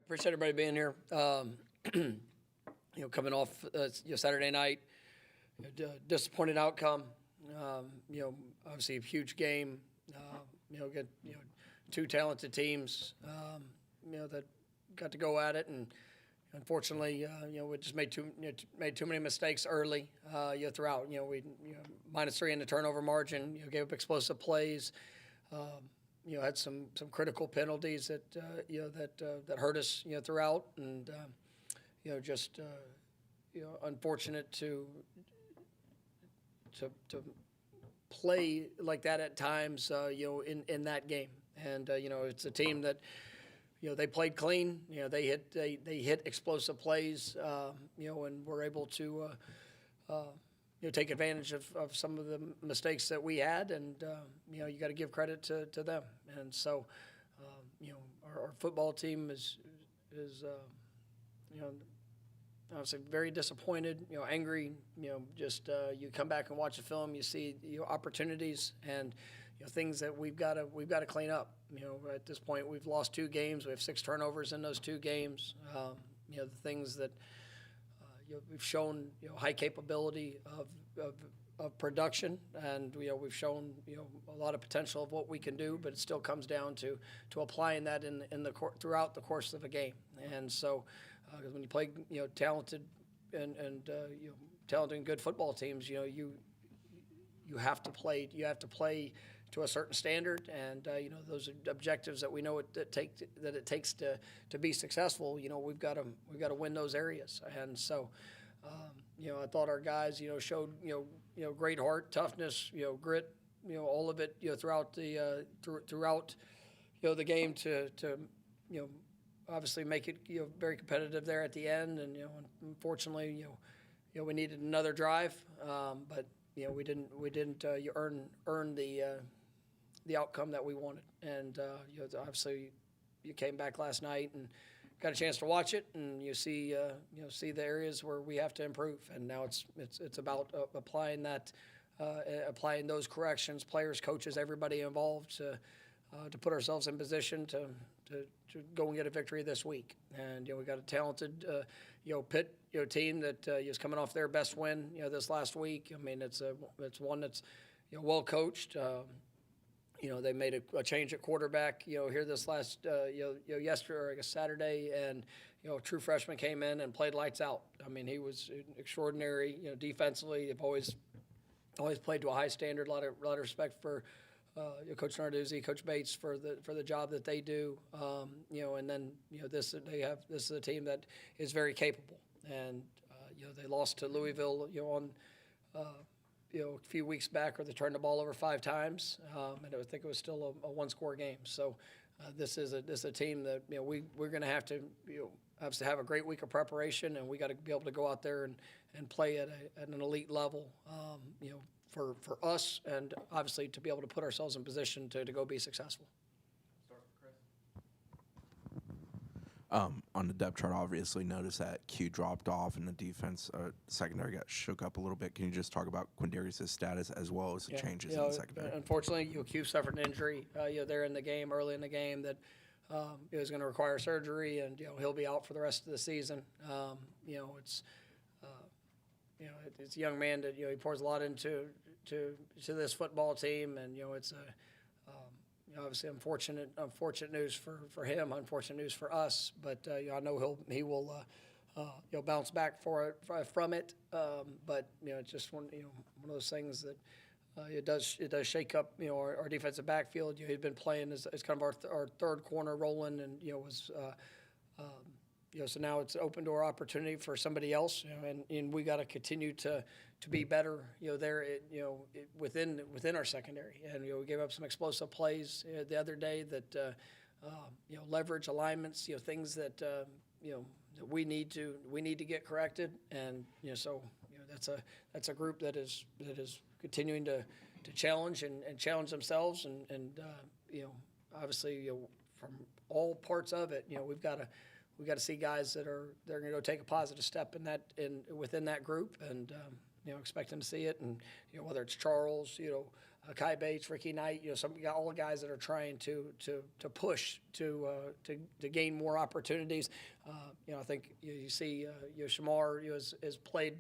Appreciate everybody being here. Coming off Saturday night, disappointed outcome. Obviously a huge game. Get two talented teams. That got to go at it, and unfortunately, we just made too many mistakes early. Throughout. We -3 in the turnover margin. Gave up explosive plays. Had some critical penalties that hurt us throughout, and unfortunate to play like that at times in that game. And it's a team that they played clean. They hit explosive plays. And we're able to take advantage of some of the mistakes that we had, and you got to give credit to them. And so, our football team is obviously very disappointed, angry. You come back and watch the film, you see opportunities and things that we've got to clean up. At this point, we've lost 2 games. We have 6 turnovers in those 2 games. The things that we've shown high capability of production, and we've shown a lot of potential of what we can do, but it still comes down to applying that throughout the course of a game. And so, because when you play talented and talented and good football teams, you have to play to a certain standard, and those objectives that we know it takes to be successful. We've got to win those areas. And so I thought our guys showed great heart, toughness, grit, all of it throughout the game to obviously make it very competitive there at the end. And unfortunately we needed another drive, but we didn't earn the outcome that we wanted. And obviously you came back last night and got a chance to watch it, and you see the areas where we have to improve. And now it's about applying those corrections, players, coaches, everybody involved to put ourselves in position to go and get a victory this week. And we got a talented Pitt team that is coming off their best win this last week. I mean, it's one that's well coached. They made a change at quarterback here this last yesterday, or I guess Saturday, and a true freshman came in and played lights out. I mean, he was extraordinary. Defensively, they've always played to a high standard. A lot of respect for Coach Narduzzi, Coach Bates for the job that they do. And then this is a team that is very capable. And they lost to Louisville on a few weeks back, or they turned the ball over 5 times, and I think it was still a 1-score game. So this is a team that we're going to have to obviously have a great week of preparation, and we got to be able to go out there and play at an elite level. For us, and obviously to be able to put ourselves in position to go be successful. Start with Chris. On the depth chart, obviously noticed that Q dropped off and the defense secondary got shook up a little bit. Can you just talk about Quindarius' status as well as the changes in the secondary? Unfortunately, Q suffered an injury there in the game, early in the game, that it was going to require surgery, and he'll be out for the rest of the season. It's a young man that he pours a lot into this football team, and it's obviously unfortunate news for him, unfortunate news for us. But I know he will bounce back from it. But it's just one of those things that it does shake up our defensive backfield. He'd been playing as kind of our third corner rolling, and was. So now it's an open door opportunity for somebody else, and we got to continue to be better, there, within our secondary. And we gave up some explosive plays the other day that, leverage alignments, things that that we need to get corrected. And so that's a group that is continuing to challenge and challenge themselves, and obviously from all parts of it, we've got to see guys that are going to go take a positive step within that group, and expecting to see it. And whether it's Charles, Kai Bates, Ricky Knight, all the guys that are trying to push to gain more opportunities. I think you see Shamar has played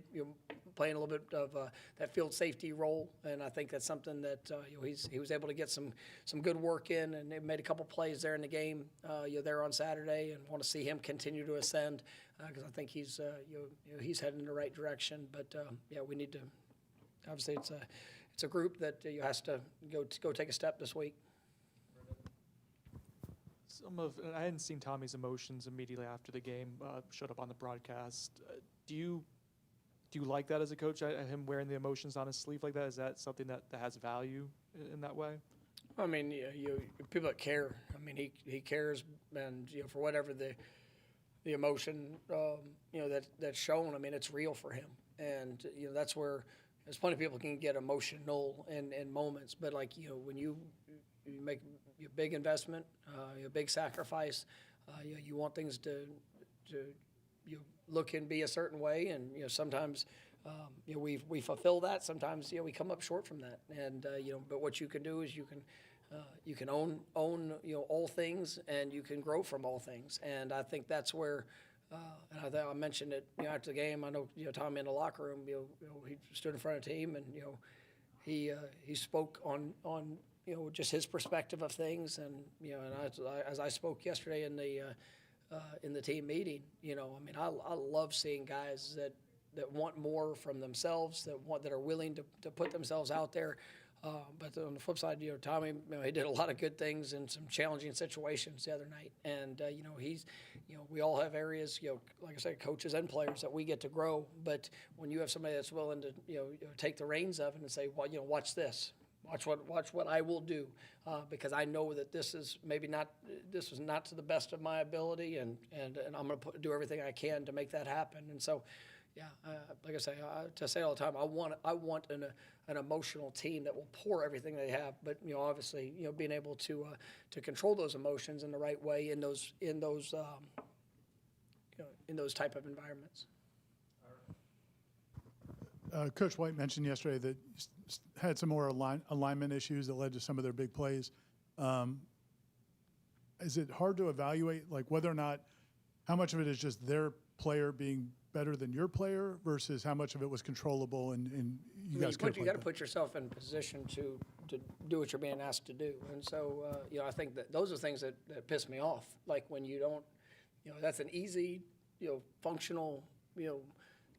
playing a little bit of that field safety role, and I think that's something that he was able to get some good work in, and they made a couple plays there in the game there on Saturday, and want to see him continue to ascend because I think he's heading in the right direction. But we need to obviously it's a group that has to go take a step this week. I hadn't seen Tommy's emotions immediately after the game showed up on the broadcast. Do you like that as a coach? Him wearing the emotions on his sleeve like that, is that something that has value in that way? I mean, people that care. I mean, he cares, and for whatever the emotion that's shown. I mean, it's real for him, and that's where. There's plenty of people can get emotional in moments, but when you make a big investment, a big sacrifice, you want things to look and be a certain way, and sometimes we fulfill that. Sometimes we come up short from that, and but what you can do is you can own all things, and you can grow from all things, and I think that's where. And I mentioned it after the game. I know Tommy in the locker room. He stood in front of the team, and he spoke on just his perspective of things, and and as I spoke yesterday in the team meeting, I mean I love seeing guys that want more from themselves, that are willing to put themselves out there. But on the flip side, Tommy, he did a lot of good things in some challenging situations the other night, and we all have areas, like I said, coaches and players that we get to grow. But when you have somebody that's willing to, take the reins of it and say, well, watch this, watch what I will do, because I know that this is not to the best of my ability, and I'm going to do everything I can to make that happen. And so. Yeah, like I say all the time, I want an emotional team that will pour everything they have, but obviously being able to control those emotions in the right way in those type of environments. Coach White mentioned yesterday that had some more alignment issues that led to some of their big plays. Is it hard to evaluate whether or not how much of it is just their player being better than your player versus how much of it was controllable and you guys could have you got to put yourself in position to do what you're being asked to do, and so I think that those are things that piss me off, like when you don't that's an easy functional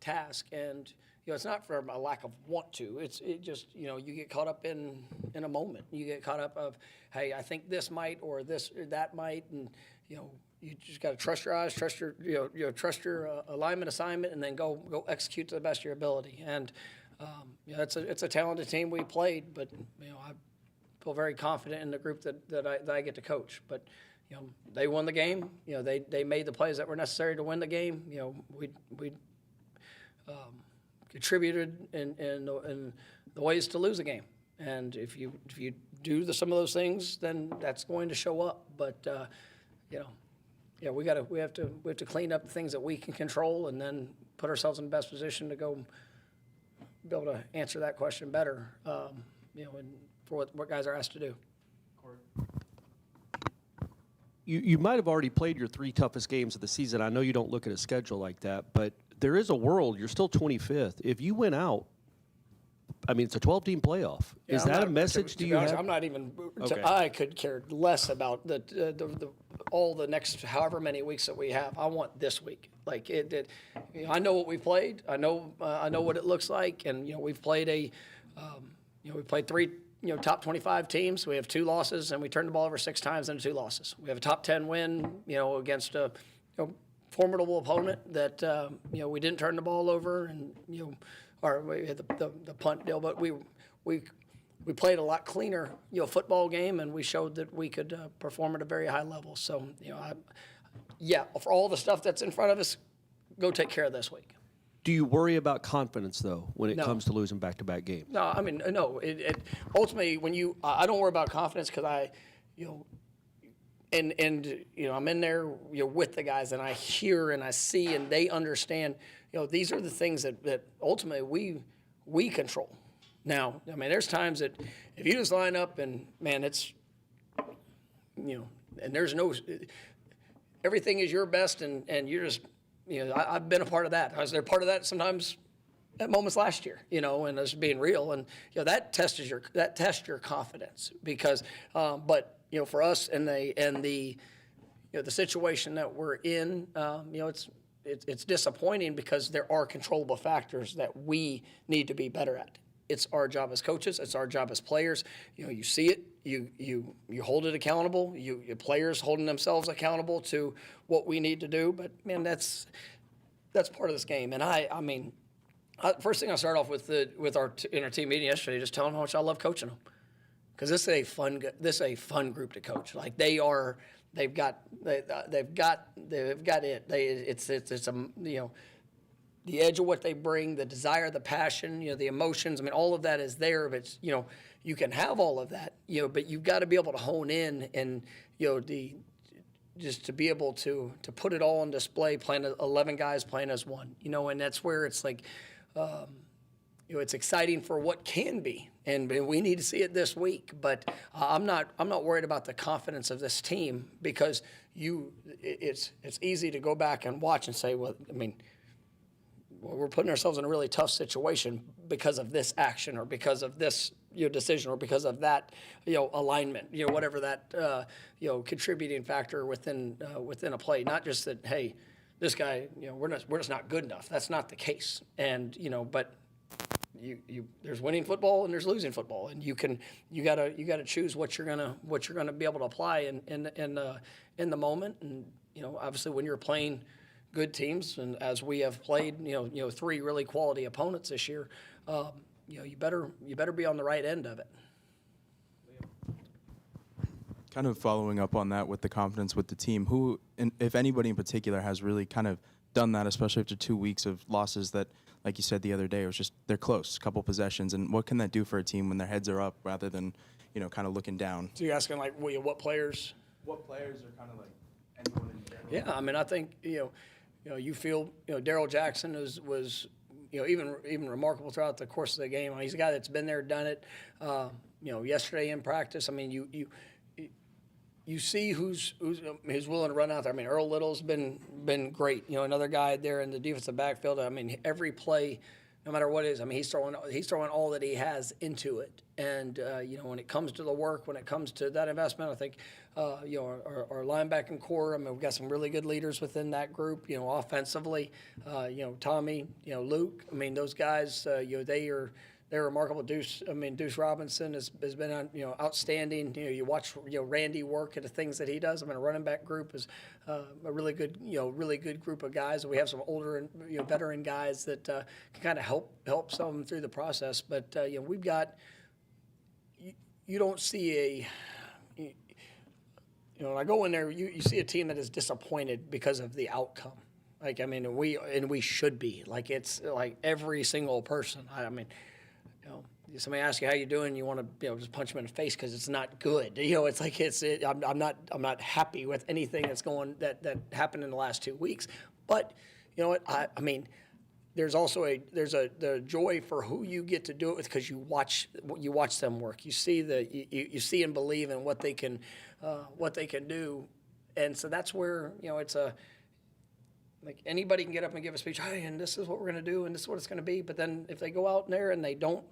task, and it's not from a lack of want to, it just you get caught up in a moment, you get caught up of, hey, I think this might or this or that might, and you just got to trust your eyes, trust your trust your alignment assignment, and then go execute to the best of your ability. And it's a talented team we played, but I feel very confident in the group that I get to coach. But they won the game. They made the plays that were necessary to win the game. We contributed in the ways to lose the game. And if you do some of those things, then that's going to show up. But we have to clean up the things that we can control, and then put ourselves in the best position to go be able to answer that question better. And for what guys are asked to do. You might have already played your 3 toughest games of the season. I know you don't look at a schedule like that, but there is a world. You're still 25th. If you win out, I mean, it's a 12-team playoff. Yeah, is that a message to you honest, have? I'm not even. Okay. I could care less about all the next however many weeks that we have. I want this week. Like it. I know what we played. I know what it looks like, and we've played we played 3 top 25 teams. We have 2 losses, and we turned the ball over 6 times in 2 losses. We have a top 10 win, against a formidable opponent that we didn't turn the ball over, and or we had the punt deal, but we played a lot cleaner football game, and we showed that we could perform at a very high level. So for all the stuff that's in front of us, go take care of this week. Do you worry about confidence, though, when it No. comes to losing back-to-back games? No, I mean, no. It ultimately, when I don't worry about confidence, because I'm in there, with the guys, and I hear and I see, and they understand. These are the things that ultimately we control. Now, I mean, there's times that if you just line up and, man, it's, you know, and there's no, everything is your best and you're just, you know, I've been a part of that. I was there part of that sometimes at moments last year, you know, and us being real. And, you know, that tests your confidence because, but, you know, for us and the, you know, the situation that we're in, you know, it's disappointing because there are controllable factors that we need to be better at. It's our job as coaches. It's our job as players. You know, you see it. You hold it accountable. Your players holding themselves accountable to what we need to do. But man, that's part of this game. And I mean, first thing I start off with in our team meeting yesterday, just telling them how much I love coaching them, because this is a fun group to coach. Like they've got it. It's a, you know, the edge of what they bring, the desire, the passion, you know, the emotions. I mean, all of that is there. But it's, you know, you can have all of that, you know, but you've got to be able to hone in and, you know, just to be able to put it all on display, playing 11 guys playing as one, you know, and that's where it's like, you know, it's exciting for what can be, and we need to see it this week. But I'm not worried about the confidence of this team, because it's easy to go back and watch and say, well, I mean, we're putting ourselves in a really tough situation because of this action, or because of this, you know, decision, or because of that, you know, alignment, you know, whatever that, you know, contributing factor within a play. Not just that, hey, this guy, you know, we're just not good enough. That's not the case. And, you know, but there's winning football and there's losing football, and you gotta choose what you're gonna be able to apply in the moment. And, you know, obviously when you're playing good teams, and as we have played, you know, 3 really quality opponents this year, you know, you better be on the right end of it. Kind of following up on that with the confidence with the team, who, if anybody in particular, has really kind of done that, especially after 2 weeks of losses that, like you said the other day, it was just they're close, a couple possessions, and what can that do for a team when their heads are up rather than, you know, kind of looking down? So you're asking, like, what players? What players are kind of like anyone in general? Yeah, I mean, I think, you know, you feel, you know, Daryl Jackson was, you know, even remarkable throughout the course of the game. I mean, he's a guy that's been there, done it. You know, yesterday in practice, I mean, you see who's willing to run out there. I mean, Earl Little's been great. You know, another guy there in the defensive backfield. I mean, every play, no matter what it is, I mean, he's throwing all that he has into it. And you know, when it comes to the work, when it comes to that investment, I think you know, our linebacking core, I mean, we've got some really good leaders within that group. You know, offensively, you know, Tommy, you know, Luke. I mean, those guys, you know, they're remarkable. Deuce Robinson has been, you know, outstanding. You know, you watch, you know, Randy work at the things that he does. I mean, a running back group is a really good group of guys. We have some older and, you know, veteran guys that can kind of help some of them through the process. But you know, we've got. You don't see you know, when I go in there, you see a team that is disappointed because of the outcome. Like, I mean, we should be. Like, it's like every single person. I mean, you know, somebody asks you how you doing, you want to, you know, just punch them in the face because it's not good. You know, it's like I'm not happy with anything that happened in the last 2 weeks. But you know what? I mean, there's also the joy for who you get to do it with, because you watch them work. You see you see and believe in what they can do, and so that's where, you know, it's like anybody can get up and give a speech, hey, and this is what we're going to do, and this is what it's going to be. But then if they go out there and they don't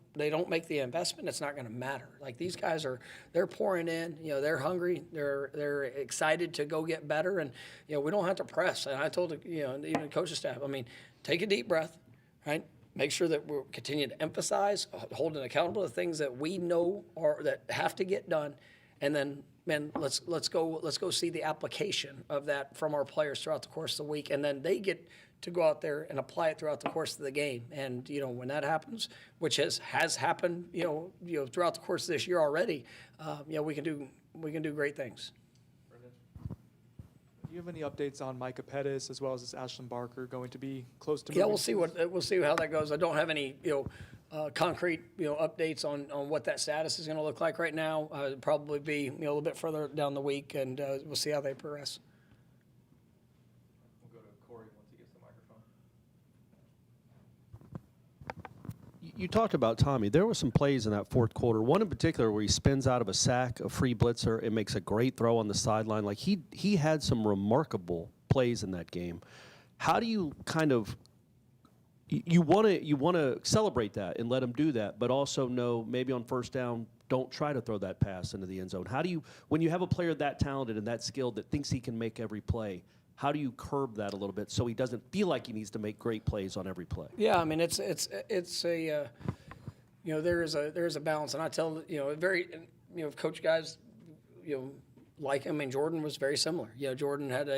make the investment, it's not going to matter. Like, these guys they're pouring in, you know, they're hungry, they're excited to go get better, and you know, we don't have to press. And I told, you know, even the coaching staff, I mean, take a deep breath, right? Make sure that we're continuing to emphasize, holding accountable the things that we know that have to get done, and then, man, let's go see the application of that from our players throughout the course of the week, and then they get to go out there and apply it throughout the course of the game. And you know, when that happens, which has happened, you know, throughout the course of this year already, you know, we can do great things. Do you have any updates on Micah Pettis as well as this Ashlyn Barker going to be close to? Yeah, we'll see how that goes. I don't have any, you know, concrete, you know, updates on what that status is going to look like right now. It'll probably be, you know, a little bit further down the week, and we'll see how they progress. We'll go to Corey once he gets the microphone. You talked about Tommy. There were some plays in that fourth quarter. One in particular where he spins out of a sack, a free blitzer, and makes a great throw on the sideline. Like he had some remarkable plays in that game. How do you kind of you want to celebrate that and let him do that, but also know maybe on first down, don't try to throw that pass into the end zone. How do you, when you have a player that talented and that skilled that thinks he can make every play, how do you curb that a little bit so he doesn't feel like he needs to make great plays on every play? Yeah, I mean it's a there is a balance, and I tell coach guys like, I mean, Jordan was very similar. Jordan had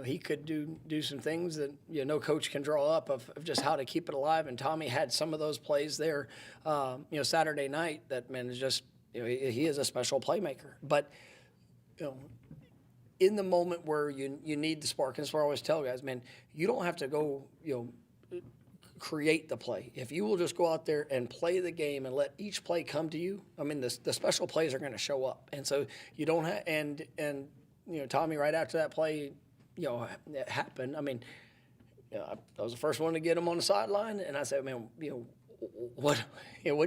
he could do some things that no coach can draw up of just how to keep it alive, and Tommy had some of those plays there Saturday night that, man, is just he is a special playmaker. But in the moment where you need the spark, and that's what I always tell guys, man, you don't have to go create the play. If you will just go out there and play the game and let each play come to you, I mean, the special plays are going to show up. And so you don't have, and Tommy, right after that play, it happened. I mean, I was the first one to get him on the sideline, and I said, man, what'd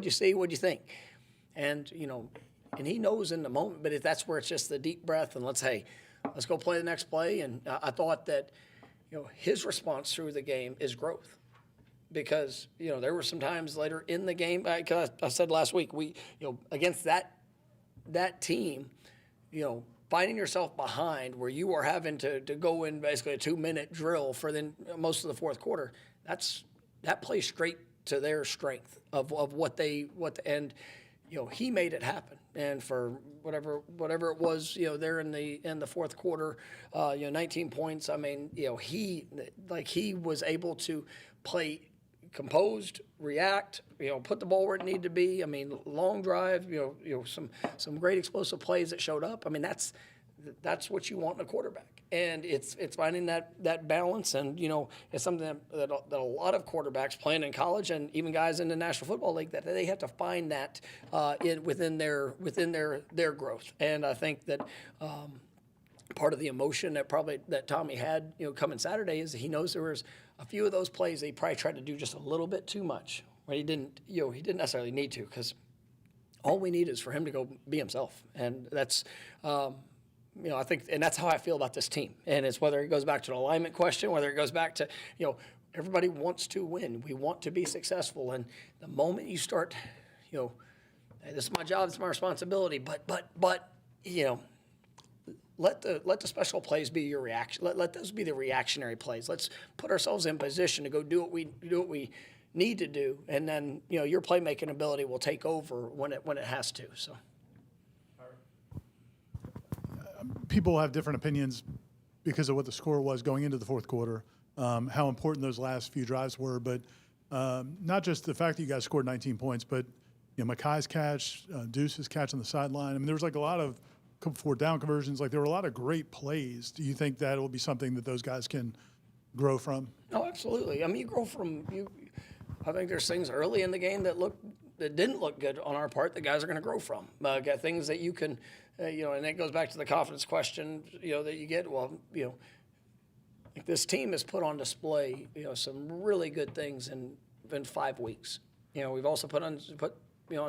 you see? What'd you think? And, and he knows in the moment, but if that's where it's just the deep breath and let's go play the next play. And I thought that, his response through the game is growth. Because there were some times later in the game, because I said last week, we against that team, finding yourself behind where you are having to go in basically a 2-minute drill for most of the fourth quarter, that plays straight to their strength of and he made it happen. And for whatever it was, there in the fourth quarter, 19 points. I mean, he was able to play composed, react, put the ball where it needed to be. I mean, long drive, some great explosive plays that showed up. I mean, that's what you want in a quarterback. And it's finding that balance, and it's something that a lot of quarterbacks playing in college and even guys in the National Football League, that they have to find that within their growth. And I think that part of the emotion that Tommy had coming Saturday is that he knows there was a few of those plays that he probably tried to do just a little bit too much, when he didn't necessarily need to, because all we need is for him to go be himself. And that's I think, and that's how I feel about this team. And it's whether it goes back to an alignment question, whether it goes back to everybody wants to win, we want to be successful, and the moment you start hey, this is my job, it's my responsibility, but let the special plays be your reaction. Let those be the reactionary plays. Let's put ourselves in position to go do what we need to do, and then your playmaking ability will take over when it has to. So, people have different opinions because of what the score was going into the fourth quarter, how important those last few drives were, but not just the fact that you guys scored 19 points, but Makai's catch, Deuce's catch on the sideline. I mean, there was like a lot of 4th down conversions. Like, there were a lot of great plays. Do you think that will be something that those guys can grow from? Oh, absolutely. I mean, you grow from I think there's things early in the game that didn't look good on our part that guys are going to grow from. Got things that you can, and it goes back to the confidence question, that you get. Well, like, this team has put on display, some really good things in 5 weeks. We've also put on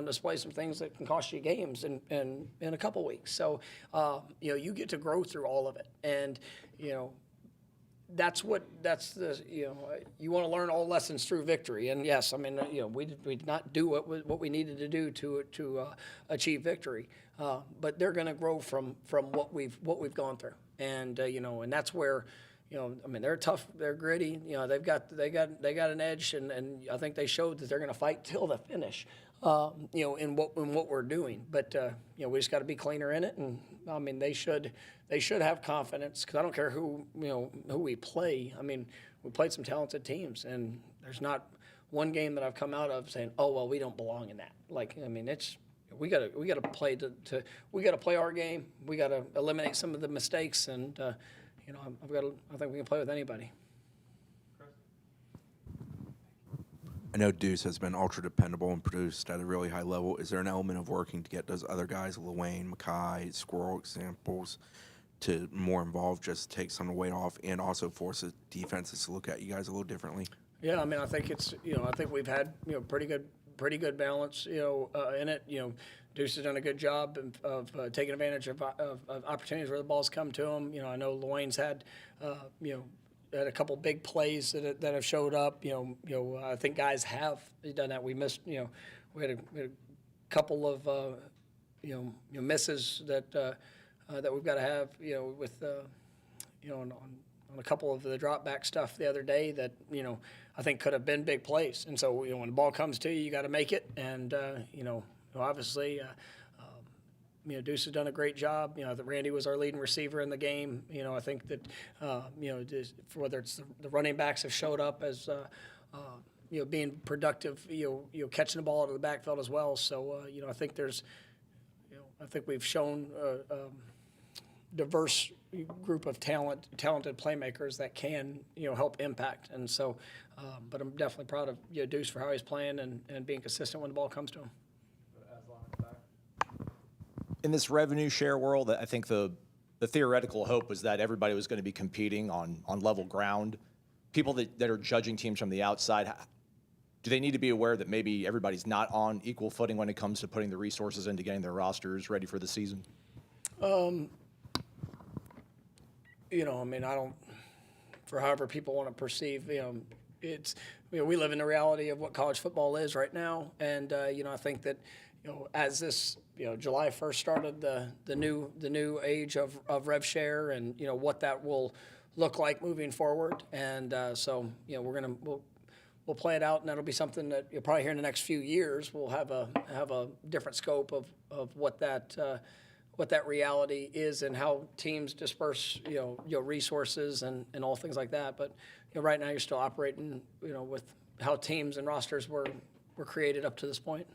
display some things that can cost you games in a couple weeks. So, you get to grow through all of it. And, you want to learn all lessons through victory. And yes, I mean, we did not do what we needed to do to achieve victory. But they're going to grow from what we've gone through. And, and that's where, I mean, they're tough, they're gritty. They got an edge, and I think they showed that they're going to fight till the finish. In what we're doing, but we just got to be cleaner in it, and I mean they should have confidence, because I don't care who we play. I mean, we played some talented teams, and there's not one game that I've come out of saying, oh well, we don't belong in that. Like, I mean, we got to play we got to play our game. We got to eliminate some of the mistakes, and I think we can play with anybody. I know Deuce has been ultra dependable and produced at a really high level. Is there an element of working to get those other guys, Lewayne, Makai, Squirrel examples, to more involved, just take some of the weight off, and also force the defenses to look at you guys a little differently? Yeah, I mean, I think it's, I think we've had, pretty good balance, in it. Deuce has done a good job of taking advantage of opportunities where the ball's come to him. I know Luane's had, had a couple big plays that have showed up. I think guys have done that. We missed, we had a couple of, misses that that we've got to have, with, on a couple of the drop back stuff the other day that, I think could have been big plays. And so, when the ball comes to you, you got to make it. And, obviously, Deuce has done a great job. That Randy was our leading receiver in the game. I think that, just whether it's the running backs have showed up as, being productive, catching the ball out of the backfield as well. So, I think there's, I think we've shown a diverse group of talented playmakers that can, help impact. And so, but I'm definitely proud of Deuce for how he's playing and being consistent when the ball comes to him. In this revenue share world, I think the theoretical hope was that everybody was going to be competing on level ground. People that are judging teams from the outside, do they need to be aware that maybe everybody's not on equal footing when it comes to putting the resources into getting their rosters ready for the season? I mean, I don't, for however people want to perceive, it's, we live in the reality of what college football is right now. And, I think that, as this, July 1st started the new age of rev share and, what that will look like moving forward. And, so, we'll play it out, and that'll be something that you'll probably hear in the next few years. We'll have a different scope of what that reality is and how teams disperse, resources and all things like that. But right now you're still operating, with how teams and rosters were created up to this point.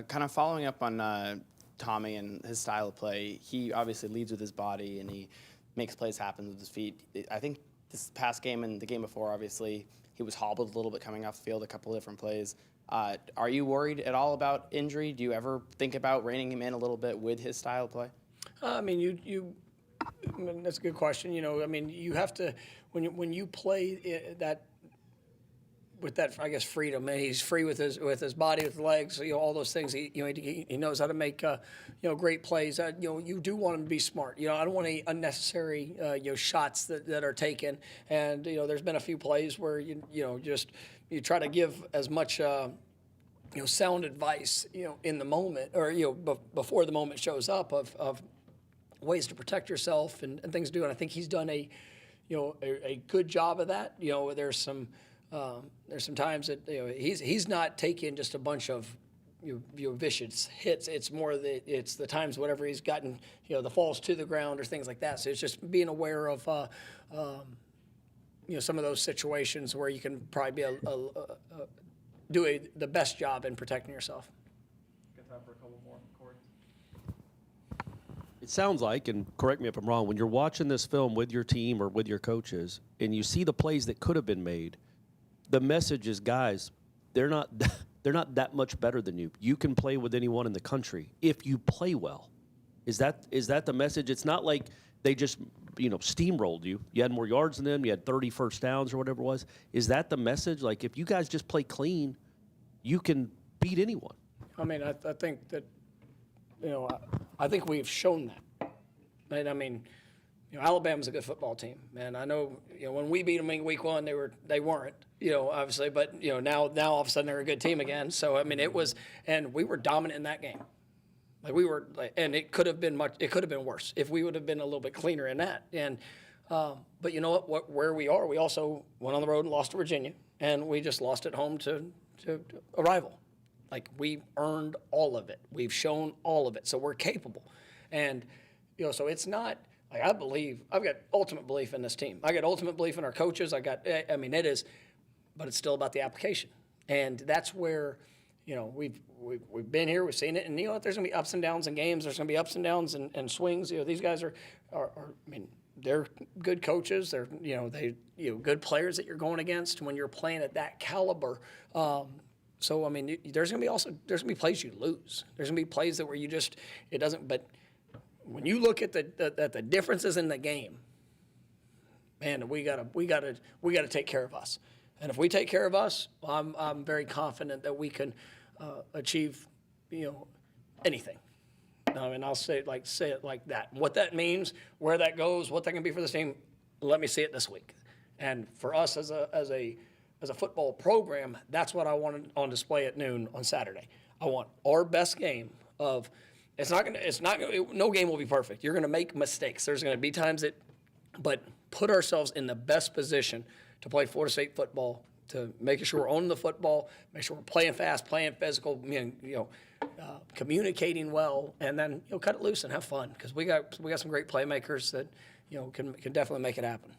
Kind of following up on Tommy and his style of play, he obviously leads with his body and he makes plays happen with his feet. I think this past game and the game before, obviously, he was hobbled a little bit coming off the field, a couple of different plays. Are you worried at all about injury? Do you ever think about reining him in a little bit with his style of play? I mean, I mean, that's a good question. I mean, you have to, when you play that, with that, I guess, freedom, and he's free with his body, with legs, all those things. He knows how to make great plays. You do want him to be smart. I don't want any unnecessary shots that are taken. And there's been a few plays where you try to give as much sound advice in the moment or before the moment shows up of ways to protect yourself and things to do. And I think he's done a good job of that. There's some times that he's not taking just a bunch of vicious hits. It's more it's the times whenever he's gotten the falls to the ground or things like that. So it's just being aware of some of those situations where you can probably be the best job in protecting yourself. Got time for a couple more, Corey. It sounds like, and correct me if I'm wrong, when you're watching this film with your team or with your coaches and you see the plays that could have been made, the message is, guys, they're not that much better than you. You can play with anyone in the country if you play well. Is that the message? It's not like they just steamrolled you. You had more yards than them. You had 30 first downs or whatever it was. Is that the message? Like, if you guys just play clean, you can beat anyone. I mean, I think that I think we've shown that. And I mean, Alabama's a good football team, man. I know, when we beat them in week one, they weren't, obviously, but now all of a sudden they're a good team again. So I mean, and we were dominant in that game. And it could have been worse if we would have been a little bit cleaner in that. And but you know what? Where we are, we also went on the road and lost to Virginia, and we just lost at home to a rival. Like, we earned all of it. We've shown all of it, so we're capable. And so it's not. Like, I've got ultimate belief in this team. I got ultimate belief in our coaches. It is, but it's still about the application. And that's where, we've been here, we've seen it, and there's going to be ups and downs in games. There's going to be ups and downs and swings. These guys are they're good coaches. They're, good players that you're going against when you're playing at that caliber. So, I mean, there's going to be plays you lose. There's going to be plays that where it doesn't, but when you look at the differences in the game, man, we gotta take care of us. And if we take care of us, I'm very confident that we can achieve, anything. And I'll say it like that. What that means, where that goes, what that can be for this team, let me see it this week. And for us as a football program, that's what I wanted on display at noon on Saturday. I want our best game of. No game will be perfect. You're going to make mistakes. There's going to be times but put ourselves in the best position to play Florida State football, to making sure we're owning the football, make sure we're playing fast, playing physical, communicating well, and then cut it loose and have fun, because we got some great playmakers that can definitely make it happen.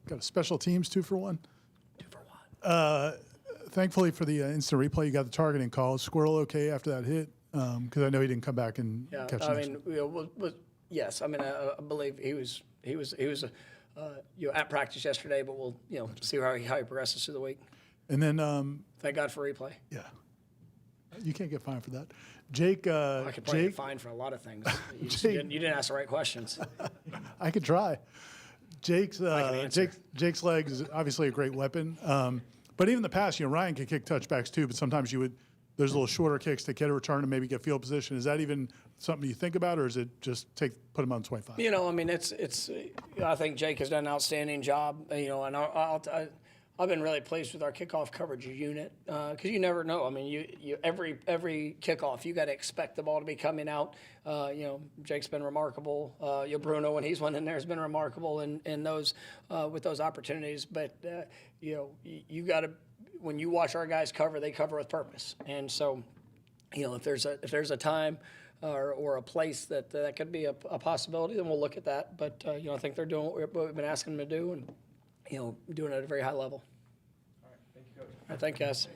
Got a special teams 2-for-1. 2-for-1. Thankfully for the instant replay, you got the targeting call. Squirrel okay after that hit? Because I know he didn't come back and catch the next one. Yes. I mean, I believe he was at practice yesterday, but we'll see how he progresses through the week. And then Thank God for replay. yeah, you can't get fined for that. Jake, I could probably Jake, get fined for a lot of things. Jake- You didn't ask the right questions. I could try. Jake's answer. Jake's leg is obviously a great weapon. But even in the past, Ryan could kick touchbacks too. But sometimes there's little shorter kicks to get a return and maybe get field position. Is that even something you think about, or is it just put him on 25? I mean, it's. I think Jake has done an outstanding job. And I've been really pleased with our kickoff coverage unit, because you never know. I mean, every kickoff you got to expect the ball to be coming out. Jake's been remarkable. Bruno, when he's went in there, has been remarkable in those with those opportunities. But you got to, when you watch our guys cover, they cover with purpose. And so, if there's a time or a place that could be a possibility, then we'll look at that. But I think they're doing what we've been asking them to do, and doing it at a very high level. All right, thank you, Coach. All right, thank you, guys.